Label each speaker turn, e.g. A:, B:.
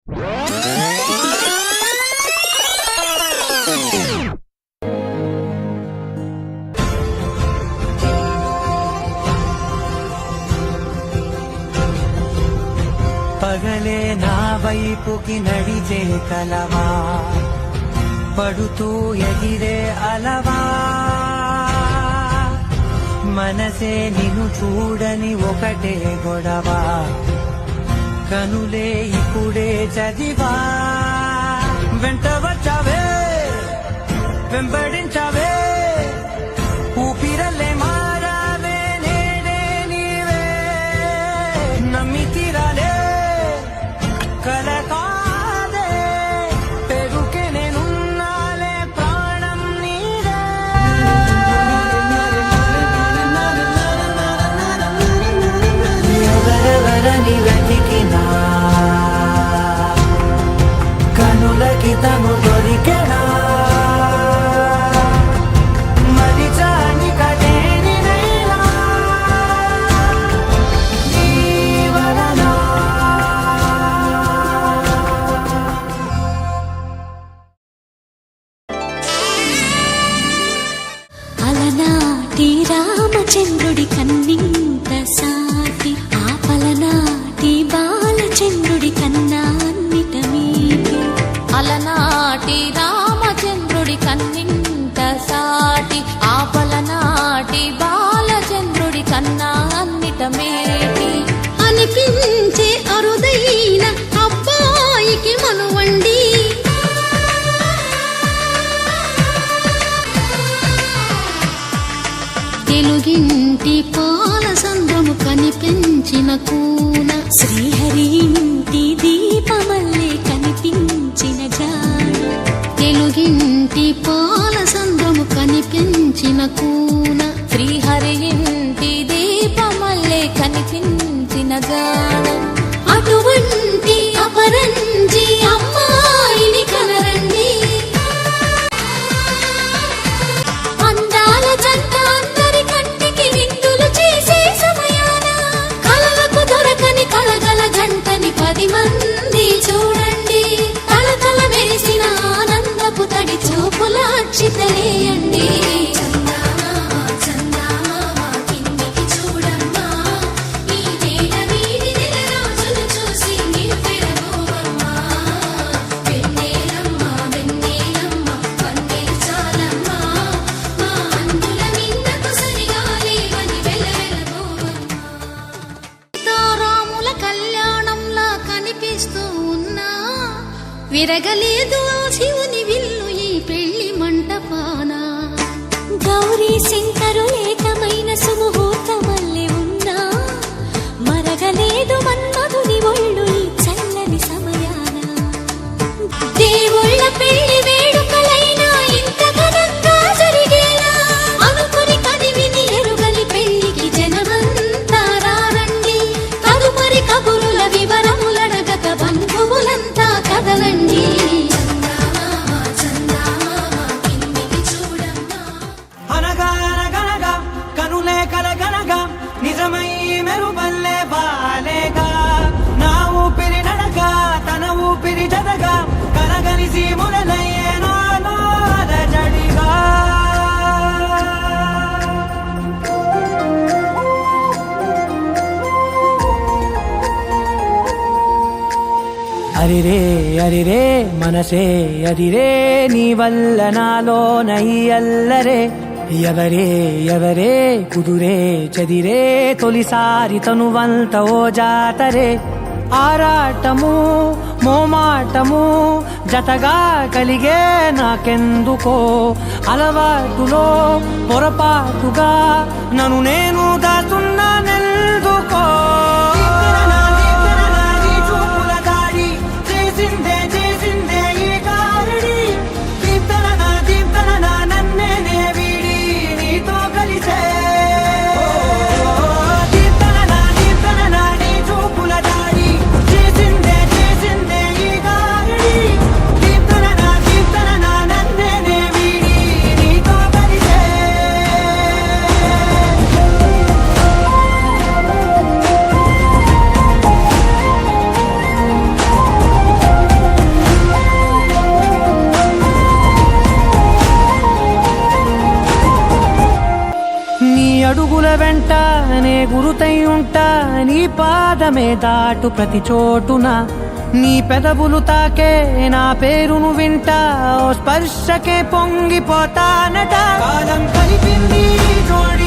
A: పగలే నా వైపుకి నడిచే కలవా, పడుతూ ఎగిరే అలవా, మనసే నిన్ను చూడని ఒకటే గొడవ, కనులే ఇప్పుడే చదివా. వెంట వచ్చావే, వెంబడించావే, ఊపిరల్లే మారావే, నేనే నీవే, నమ్మి తీరాలే కల కాదే, పెరుకే నేనున్నాలే, ప్రాణం నీదే. ఎవరెవరని వెతికినా కనులకి తను దొరికెనా, మరి చాని కదేని నేలా జీవననా.
B: అలనాటి రామచంద్రుడి కన్నింత సాటి, ఆపలనాటి బాలచంద్రుడి కన్నా అన్నిట మీది.
C: అలనాటి రామచంద్రుడి కన్నింత సాటి, ఆపలనాటి బాలచంద్రుడి కన్నా అన్నిట మేటి.
B: అనిపించే అరుదైన అబ్బాయికి మనువండి, తెలుగింటి పాల సంద్రము కనిపించిన కూన, శ్రీహరి ఇంటి దీపమల్లే కనిపించిన జాడ. తెలుగింటి పాల సంద్రము కనిపించిన కూన,
C: శ్రీహరి ఇంటి దీపమల్లే కనిపించిన జాడ.
B: అటువంటి అపరంజి అమ్మాయిని కనరండి, అందాల జంట అందరి కంటికి విందులు చేసే సమయాన, కలలకు దొరకని కలగల జంటని 10 మంది చూడండి. తలతల మెరిసిన ఆనందపు తడి చూపుల అక్షితలేయండి. సీతారాముల కళ్యాణంలా కనిపిస్తూ ఉన్నా, విరగలేదు ఆ శివుని విల్లు ఈ పెళ్లి మంటపాన. గౌరీ శంకరు ఏకమైన సుముహూర్తమల్లె ఉన్నా, మరగలేదు మన్మధుని ఒళ్ళు ఈ చల్లని సమయాన. దేవుళ్ళ పెళ్లి వేడుకలైనా ఇంత ఘనంగా జరిగేలా, అనుకుని కదివిని ఎరుగని పెళ్లికి జనమంతా రారండి. తదుపరి కబురుల వివరములడగక బంధువులంతా కదలండి.
A: అనగా అనగనగా కనులే కలగనగా, నిజమై మెరుపల్లే బాలేగా, నా ఊపిరి నడక తన ఊపిరి జదగా, కలగలిసి మురలయ్యే నాలో అలజడిగా. అరిరే అరిరే మనసే అదిరే, నీ వల్ల నాలో నై అల్లరే, ఎవరే ఎవరే కుదురే చదిరే, తొలిసారి తనువంత ఓ జాతరే. ఆరాటము మోమాటము జతగా కలిగే నాకెందుకో, అలవాటులో పొరపాటుగా నన్ను నేను దాచున్నానెందుకో. గురుతై ఉంటా నీ పాదమే దాటు ప్రతి చోటున నీ పెదవులు తాకే నా పేరును వింటా ఓ స్పర్శకే పొంగిపోతానట కాలం కలిపింది జోడి